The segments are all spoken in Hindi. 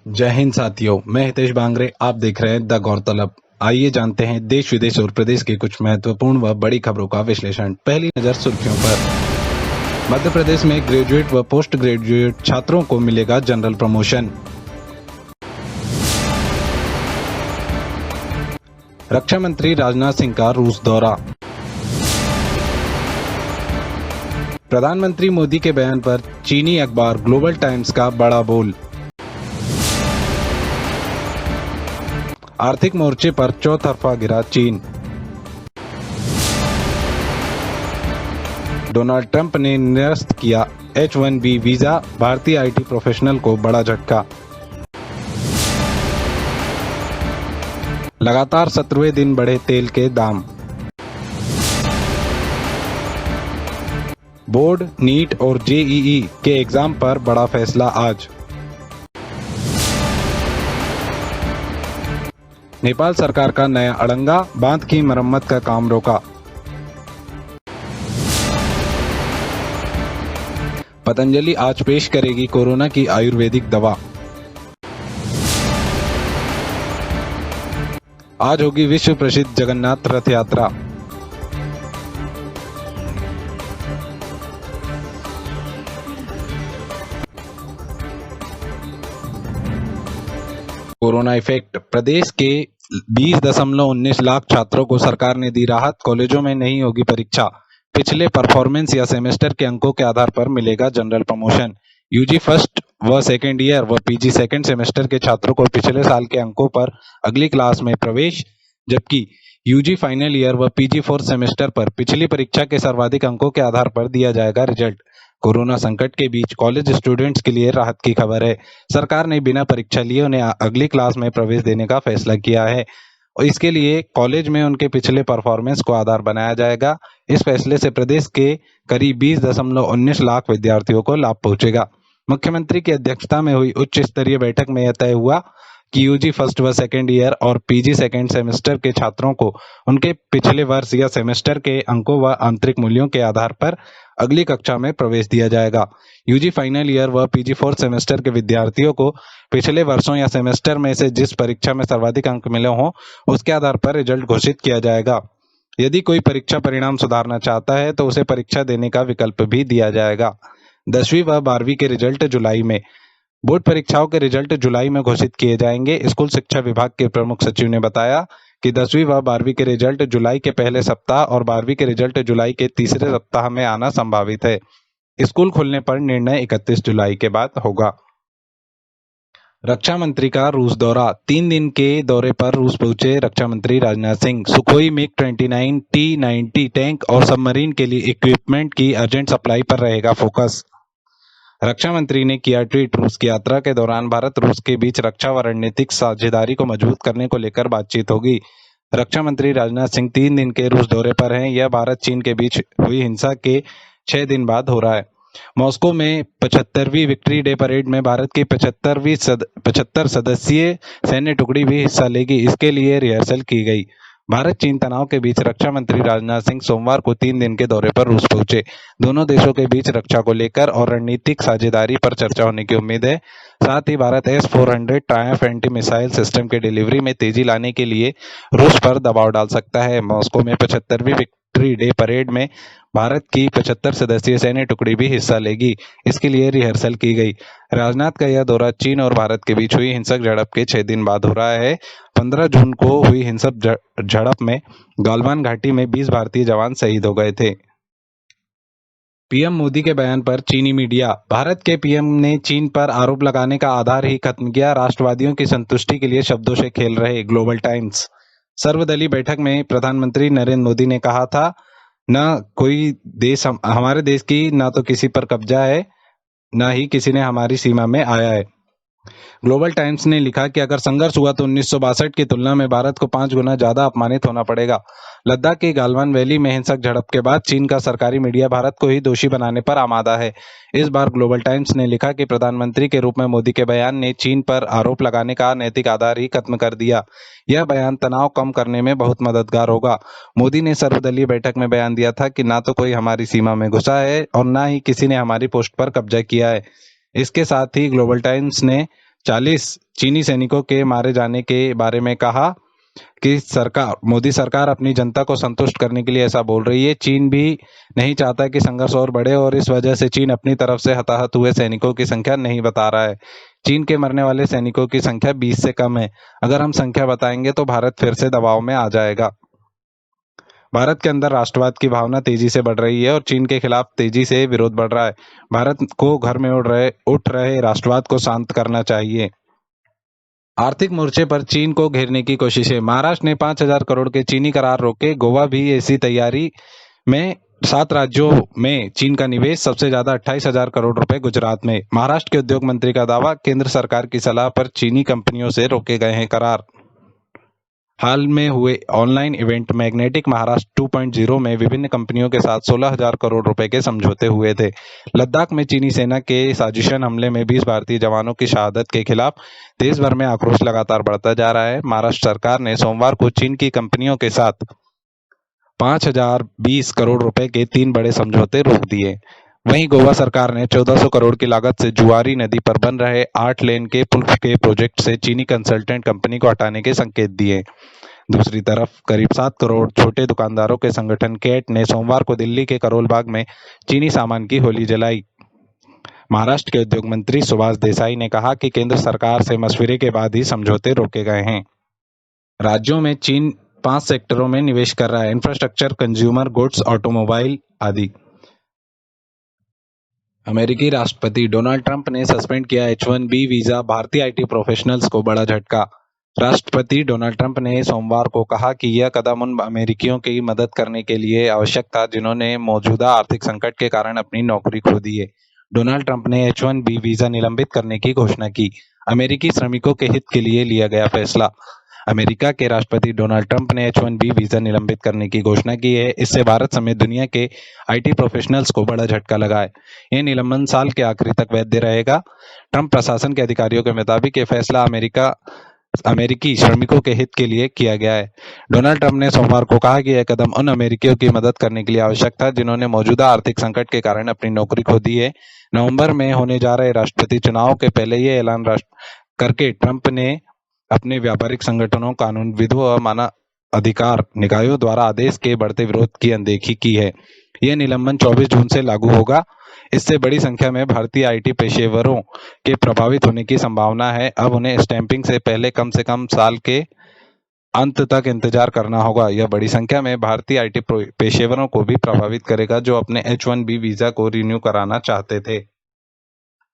जय हिंद साथियों, मैं हितेश बांगरे। आप देख रहे हैं द गौरतलब। आइए जानते हैं देश विदेश और प्रदेश की कुछ महत्वपूर्ण व बड़ी खबरों का विश्लेषण। पहली नजर सुर्खियों पर। मध्य प्रदेश में ग्रेजुएट व पोस्ट ग्रेजुएट छात्रों को मिलेगा जनरल प्रमोशन। रक्षा मंत्री राजनाथ सिंह का रूस दौरा। प्रधानमंत्री मोदी के बयान पर चीनी अखबार ग्लोबल टाइम्स का बड़ा बोल। आर्थिक मोर्चे पर चौतरफा गिरा चीन। डोनाल्ड ट्रंप ने निरस्त किया H-1B वीजा, भारतीय आईटी प्रोफेशनल को बड़ा झटका। लगातार 17वें दिन बढ़े तेल के दाम। बोर्ड, नीट और JEE के एग्जाम पर बड़ा फैसला आज। नेपाल सरकार का नया अड़ंगा, बांध की मरम्मत का काम रोका। पतंजलि आज पेश करेगी कोरोना की आयुर्वेदिक दवा। आज होगी विश्व प्रसिद्ध जगन्नाथ रथ यात्रा। Corona effect. प्रदेश के 20.19 लाख छात्रों को सरकार ने दी राहत। कॉलेजों में नहीं होगी परीक्षा। पिछले परफॉर्मेंस या सेमेस्टर के अंकों के आधार पर मिलेगा जनरल प्रमोशन। यूजी फर्स्ट व सेकेंड ईयर व पीजी सेकेंड सेमेस्टर के छात्रों को पिछले साल के अंकों पर अगली क्लास में प्रवेश, जबकि यूजी फाइनल ईयर व पीजी फोर्थ सेमेस्टर पर पिछली परीक्षा के सर्वाधिक अंकों के आधार पर दिया जाएगा रिजल्ट। कोरोना संकट के बीच कॉलेज स्टूडेंट्स के लिए राहत की खबर है। सरकार ने बिना परीक्षा लिए उन्हें अगली क्लास में प्रवेश देने का फैसला किया है और इसके लिए कॉलेज में उनके पिछले परफॉर्मेंस को आधार बनाया जाएगा। इस फैसले से प्रदेश के करीब 20.19 लाख विद्यार्थियों को लाभ पहुंचेगा। मुख्यमंत्री की अध्यक्षता में हुई उच्च स्तरीय बैठक में यह तय हुआ कि यूजी फर्स्ट व सेकेंड ईयर और पीजी सेकेंड सेमेस्टर के छात्रों को उनके पिछले वर्ष या सेमेस्टर के अंकों व आंतरिक मूल्यों के आधार पर अगली कक्षा में प्रवेश दिया जाएगा। यूजी फाइनल ईयर व पीजी फोर्थ सेमेस्टर के विद्यार्थियों को पिछले वर्षों या सेमेस्टर में से जिस परीक्षा में सर्वाधिक अंक मिले हों उसके आधार पर रिजल्ट घोषित किया जाएगा। यदि कोई परीक्षा परिणाम सुधारना चाहता है तो उसे परीक्षा देने का विकल्प भी दिया जाएगा। 10वीं व 12वीं के रिजल्ट जुलाई में। बोर्ड परीक्षाओं के रिजल्ट जुलाई में घोषित किए जाएंगे। स्कूल शिक्षा विभाग के प्रमुख सचिव ने बताया कि 10वीं व 12वीं के रिजल्ट जुलाई के पहले सप्ताह और 12वीं के रिजल्ट जुलाई के तीसरे सप्ताह में आना संभावित है। स्कूल खुलने पर निर्णय 31 जुलाई के बाद होगा। रक्षा मंत्री का रूस दौरा। 3 दिन के दौरे पर रूस पहुंचे रक्षा मंत्री Rajnath Singh. Sukhoi MiG-29, T-90 tank और सबमरीन के लिए इक्विपमेंट की अर्जेंट सप्लाई पर रहेगा फोकस। रक्षा मंत्री ने किया ट्वीट। रूस की यात्रा के दौरान भारत रूस के बीच रक्षा व रणनीतिक साझेदारी को मजबूत करने को लेकर बातचीत होगी। रक्षा मंत्री राजनाथ सिंह 3 दिन के रूस दौरे पर हैं। यह भारत चीन के बीच हुई हिंसा के 6 दिन बाद हो रहा है। मॉस्को में 75वीं विक्ट्री डे परेड में भारत की 75 सदस्यीय सैन्य टुकड़ी भी हिस्सा लेगी। इसके लिए रिहर्सल की गई। भारत चीन तनाव के बीच रक्षा मंत्री राजनाथ सिंह सोमवार को 3 दिन के दौरे पर रूस पहुंचे। दोनों देशों के बीच रक्षा को लेकर और रणनीतिक साझेदारी पर चर्चा होने की उम्मीद है। साथ ही Bharat S-400 Triumph anti missile system के डिलीवरी में तेजी लाने के लिए रूस पर दबाव डाल सकता है। मॉस्को में 75वीं विक्ट्री डे परेड में भारत की 75 सदस्यीय सैन्य टुकड़ी भी हिस्सा लेगी। इसके लिए रिहर्सल की गई। राजनाथ का यह दौरा चीन और भारत के बीच हुई हिंसक झड़प के 6 दिन बाद हो रहा है। 15 जून को हुई हिंसक झड़प में गालवान घाटी में 20 भारतीय जवान शहीद हो गए थे। पीएम मोदी के बयान पर चीनी मीडिया। भारत के पीएम ने चीन पर आरोप लगाने का आधार ही खत्म किया। राष्ट्रवादियों की संतुष्टि के लिए शब्दों से खेल रहे। Global times. सर्वदलीय बैठक में प्रधानमंत्री नरेंद्र मोदी ने कहा था, न कोई देश हमारे देश की ना तो किसी पर कब्जा है, न ही किसी ने हमारी सीमा में आया है। ग्लोबल टाइम्स ने लिखा कि अगर संघर्ष हुआ तो 1962 की तुलना में भारत को 5 गुना ज्यादा अपमानित होना पड़ेगा। लद्दाख की गालवान वैली में हिंसक झड़प के बाद चीन का सरकारी मीडिया भारत को ही दोषी बनाने पर आमादा है। इस बार ग्लोबल टाइम्स ने लिखा कि प्रधानमंत्री के रूप में मोदी के बयान ने चीन पर आरोप लगाने का नैतिक आधार ही खत्म कर दिया। यह बयान तनाव कम करने में बहुत मददगार होगा। मोदी ने सर्वदलीय बैठक में बयान दिया था कि ना तो कोई हमारी सीमा में घुसा है और ना ही किसी ने हमारी पोस्ट पर कब्जा किया है। इसके साथ ही ग्लोबल टाइम्स ने चीनी सैनिकों के मारे जाने के बारे में कहा कि मोदी सरकार अपनी जनता को संतुष्ट करने के लिए ऐसा बोल रही है। चीन भी नहीं चाहता कि संघर्ष और बढ़े और इस वजह से चीन अपनी तरफ से हताहत हुए सैनिकों की संख्या नहीं बता रहा है। चीन के मरने वाले सैनिकों की संख्या 20 से कम है। अगर हम संख्या बताएंगे तो भारत फिर से दबाव में आ जाएगा। भारत के अंदर राष्ट्रवाद की भावना तेजी से बढ़ रही है और चीन के खिलाफ तेजी से विरोध बढ़ रहा है। भारत को घर में उठ रहे राष्ट्रवाद को शांत करना चाहिए। आर्थिक मोर्चे पर चीन को घेरने की कोशिशें। महाराष्ट्र ने 5,000 करोड़ के चीनी करार रोके। गोवा भी ऐसी तैयारी में। 7 राज्यों में चीन का निवेश सबसे ज्यादा 28,000 करोड़ रुपए गुजरात में। महाराष्ट्र के उद्योग मंत्री का दावा, केंद्र सरकार की सलाह पर चीनी कंपनियों से रोके गए हैं करार। हाल में हुए ऑनलाइन इवेंट मैग्नेटिक महाराष्ट्र 2.0 में विभिन्न कंपनियों के साथ 16,000 करोड़ रुपए के समझौते हुए थे। लद्दाख में चीनी सेना के साजिशन हमले में 20 भारतीय जवानों की शहादत के खिलाफ देश भर में आक्रोश लगातार बढ़ता जा रहा है। महाराष्ट्र सरकार ने सोमवार को चीन की कंपनियों के साथ 5,020 करोड़ रुपए के 3 बड़े समझौते रोक दिए। वहीं गोवा सरकार ने 1,400 करोड़ की लागत से जुआरी नदी पर बन रहे 8 लेन के पुल के प्रोजेक्ट से चीनी कंसल्टेंट कंपनी को हटाने के संकेत दिए। दूसरी तरफ करीब 7 करोड़ छोटे दुकानदारों के संगठन कैट ने सोमवार को दिल्ली के करोल बाग में चीनी सामान की होली जलाई। महाराष्ट्र के उद्योग मंत्री सुभाष देसाई ने कहा कि केंद्र सरकार से मशविरे के बाद ही समझौते रोके गए हैं। राज्यों में चीन 5 सेक्टरों में निवेश कर रहा है: इंफ्रास्ट्रक्चर, कंज्यूमर गुड्स, ऑटोमोबाइल आदि। अमेरिकी राष्ट्रपति डोनाल्ड ट्रंप ने सस्पेंड किया H-1B वीजा। भारतीय आईटी प्रोफेशनल्स को बड़ा झटका। राष्ट्रपति डोनाल्ड ट्रंप ने सोमवार को कहा कि यह कदम उन अमेरिकियों की मदद करने के लिए आवश्यक था जिन्होंने मौजूदा आर्थिक संकट के कारण अपनी नौकरी खो दी है। डोनाल्ड ट्रंप ने H-1B वीजा निलंबित करने की घोषणा की। अमेरिकी श्रमिकों के हित के लिए लिया गया फैसला। अमेरिका के राष्ट्रपति डोनाल्ड ट्रंप ने H-1B वीजा निलंबित करने की घोषणा की है। इससे भारत समेत दुनिया के आईटी प्रोफेशनल्स को बड़ा झटका लगा है। यह निलंबन साल के आखिरी तक वैध रहेगा। ट्रंप प्रशासन के अधिकारियों के मुताबिक यह फैसला अमेरिकी श्रमिकों के हित के लिए किया गया है। डोनाल्ड ट्रंप ने सोमवार को कहा कि यह कदम उन अमेरिकियों की मदद करने के लिए आवश्यक था जिन्होंने मौजूदा आर्थिक संकट के कारण अपनी नौकरी खो दी है। नवंबर में होने जा रहे राष्ट्रपति चुनाव के पहले यह ऐलान करके ट्रंप ने अपने व्यापारिक संगठनों, कानूनविदों और मानव अधिकार निकायों द्वारा आदेश के बढ़ते विरोध की अनदेखी की है। यह निलंबन 24 जून से लागू होगा। इससे बड़ी संख्या में भारतीय आईटी पेशेवरों के प्रभावित होने की संभावना है। अब उन्हें स्टैंपिंग से पहले कम से कम साल के अंत तक इंतजार करना होगा। यह बड़ी संख्या में भारतीय आईटी पेशेवरों को भी प्रभावित करेगा जो अपने H-1B वीजा को रिन्यू कराना चाहते थे।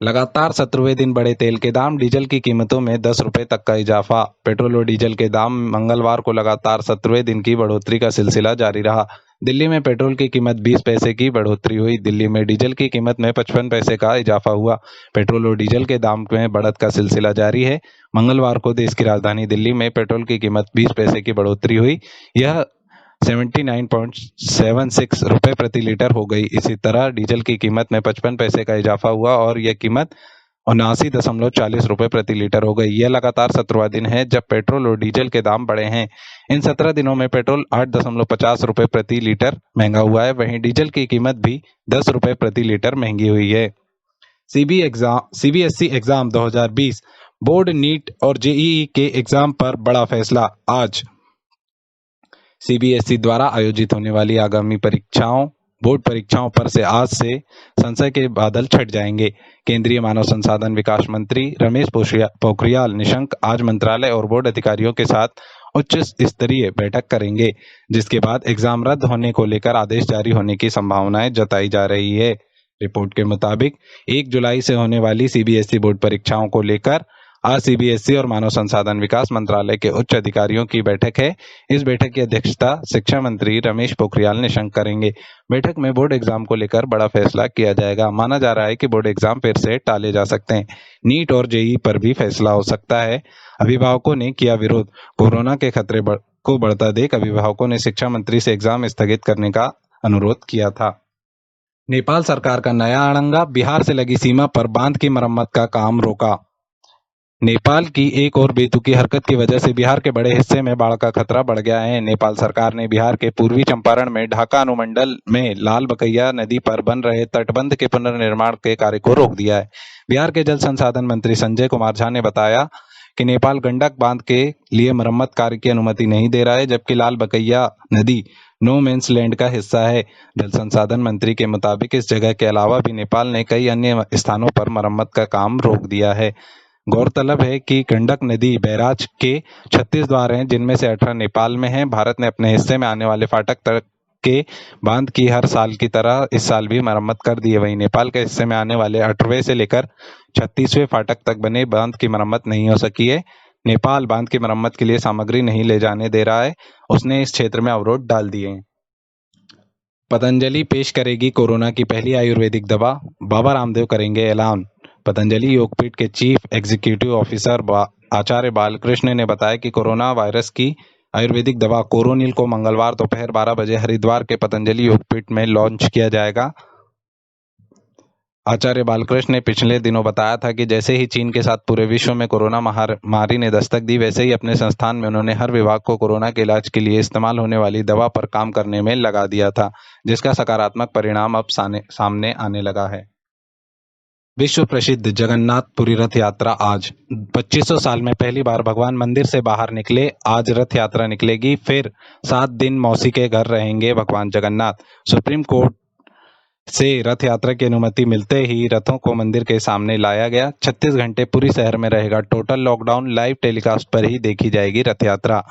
लगातार 17वें दिन बढ़े तेल के दाम। डीजल की कीमतों में 10 रुपए तक का इजाफा। पेट्रोल और डीजल के दाम मंगलवार को लगातार 17वें दिन की बढ़ोतरी का सिलसिला जारी रहा। दिल्ली में पेट्रोल की कीमत 20 पैसे की बढ़ोतरी हुई। दिल्ली में डीजल की कीमत में 55 पैसे का इजाफा हुआ। पेट्रोल और डीजल के दाम में बढ़त का सिलसिला जारी है। मंगलवार को देश की राजधानी दिल्ली में पेट्रोल की कीमत 20 पैसे की बढ़ोतरी हुई। यह 79.76 रुपए प्रति लीटर हो गई। इसी तरह डीजल की कीमत में 55 पैसे का इजाफा हुआ और यह कीमत 79.40 रुपए प्रति लीटर हो गई। यह लगातार 17वां दिन है जब पेट्रोल और डीजल के दाम बढ़े हैं। इन 17 दिनों में पेट्रोल 8.50 रुपए प्रति लीटर महंगा हुआ है, वहीं डीजल की कीमत भी 10 रुपए प्रति लीटर महंगी हुई है। CBSE एग्जाम 2020 बोर्ड, नीट और JEE के एग्जाम पर बड़ा फैसला आज। CBSE द्वारा आयोजित होने वाली आगामी बोर्ड परीक्षाओं पर से आज से संशय के बादल छट जाएंगे। केंद्रीय मानव संसाधन विकास मंत्री रमेश पोखरियाल निशंक आज मंत्रालय और बोर्ड अधिकारियों के साथ उच्च स्तरीय बैठक करेंगे, जिसके बाद एग्जाम रद्द होने को लेकर आदेश जारी होने की संभावनाएं जताई जा रही है। रिपोर्ट के मुताबिक 1 जुलाई से होने वाली CBSE बोर्ड परीक्षाओं को लेकर आज CBSE और मानव संसाधन विकास मंत्रालय के उच्च अधिकारियों की बैठक है। इस बैठक की अध्यक्षता शिक्षा मंत्री रमेश पोखरियाल निशंक करेंगे। बैठक में बोर्ड एग्जाम को लेकर बड़ा फैसला किया जाएगा। माना जा रहा है कि बोर्ड एग्जाम फिर से टाले जा सकते हैं। नीट और JEE पर भी फैसला हो सकता है। अभिभावकों ने किया विरोध। कोरोना के खतरे को बढ़ता देख अभिभावकों ने शिक्षा मंत्री से एग्जाम स्थगित करने का अनुरोध किया था। नेपाल सरकार का नया अड़ंगा। बिहार से लगी सीमा पर बांध की मरम्मत का काम रोका। नेपाल की एक और बेतुकी हरकत की वजह से बिहार के बड़े हिस्से में बाढ़ का खतरा बढ़ गया है। नेपाल सरकार ने बिहार के पूर्वी चंपारण में ढाका अनुमंडल में लाल बकैया नदी पर बन रहे तटबंध के पुनर्निर्माण के कार्य को रोक दिया है। बिहार के जल संसाधन मंत्री संजय कुमार झा ने बताया कि नेपाल गंडक बांध के लिए मरम्मत कार्य की अनुमति नहीं दे रहा है, जबकि लाल बकैया नदी नो मेंस लैंड का हिस्सा है। जल संसाधन मंत्री के मुताबिक इस जगह के अलावा भी नेपाल ने कई अन्य स्थानों पर मरम्मत का काम रोक दिया है। गौरतलब है कि गंडक नदी बैराज के 36 द्वार हैं, जिनमें से 18 नेपाल में हैं। भारत ने अपने हिस्से में आने वाले फाटक तक के बांध की हर साल की तरह इस साल भी मरम्मत कर दी है। वहीं नेपाल के हिस्से में आने वाले 18वें से लेकर 36वें फाटक तक बने बांध की मरम्मत नहीं हो सकी है। नेपाल बांध की मरम्मत के लिए सामग्री नहीं ले जाने दे रहा है, उसने इस क्षेत्र में अवरोध डाल दिए हैं। पतंजलि पेश करेगी कोरोना की पहली आयुर्वेदिक दवा, बाबा रामदेव करेंगे ऐलान। पतंजलि योगपीठ के चीफ एग्जीक्यूटिव ऑफिसर आचार्य बालकृष्ण ने बताया कि कोरोना वायरस की आयुर्वेदिक दवा कोरोनिल को मंगलवार दोपहर 12 बजे हरिद्वार के पतंजलि योगपीठ में लॉन्च किया जाएगा। आचार्य बालकृष्ण ने पिछले दिनों बताया था कि जैसे ही चीन के साथ पूरे विश्व में कोरोना महामारी ने दस्तक दी, वैसे ही अपने संस्थान में उन्होंने हर विभाग को कोरोना के इलाज के लिए इस्तेमाल होने वाली दवा पर काम करने में लगा दिया था, जिसका सकारात्मक परिणाम अब सामने आने लगा है। विश्व प्रसिद्ध जगन्नाथपुरी रथ यात्रा आज 2500 साल में पहली बार भगवान मंदिर से बाहर निकले। आज रथ यात्रा निकलेगी, फिर 7 दिन मौसी के घर रहेंगे भगवान जगन्नाथ। सुप्रीम कोर्ट से रथ यात्रा की अनुमति मिलते ही रथों को मंदिर के सामने लाया गया। 36 घंटे पूरी शहर में रहेगा टोटल लॉकडाउन, लाइव टेलीकास्ट पर ही देखी जाएगी रथ यात्रा।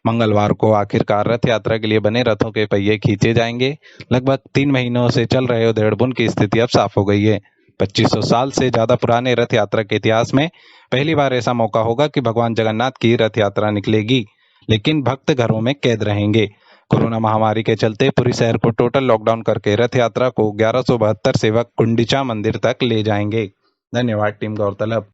मंगलवार को आखिरकार रथ यात्रा के लिए बने रथों के पहिए खींचे जाएंगे। लगभग 3 महीनों से चल रहे उधेड़बुन की स्थिति अब साफ हो गई है। 2500 साल से ज्यादा पुराने रथ यात्रा के इतिहास में पहली बार ऐसा मौका होगा कि भगवान जगन्नाथ की रथ यात्रा निकलेगी, लेकिन भक्त घरों में कैद रहेंगे। कोरोना महामारी के चलते पूरी शहर को टोटल लॉकडाउन करके रथ यात्रा को 1172 सेवक गुंडीचा मंदिर तक ले जाएंगे। धन्यवाद टीम गौरतलब।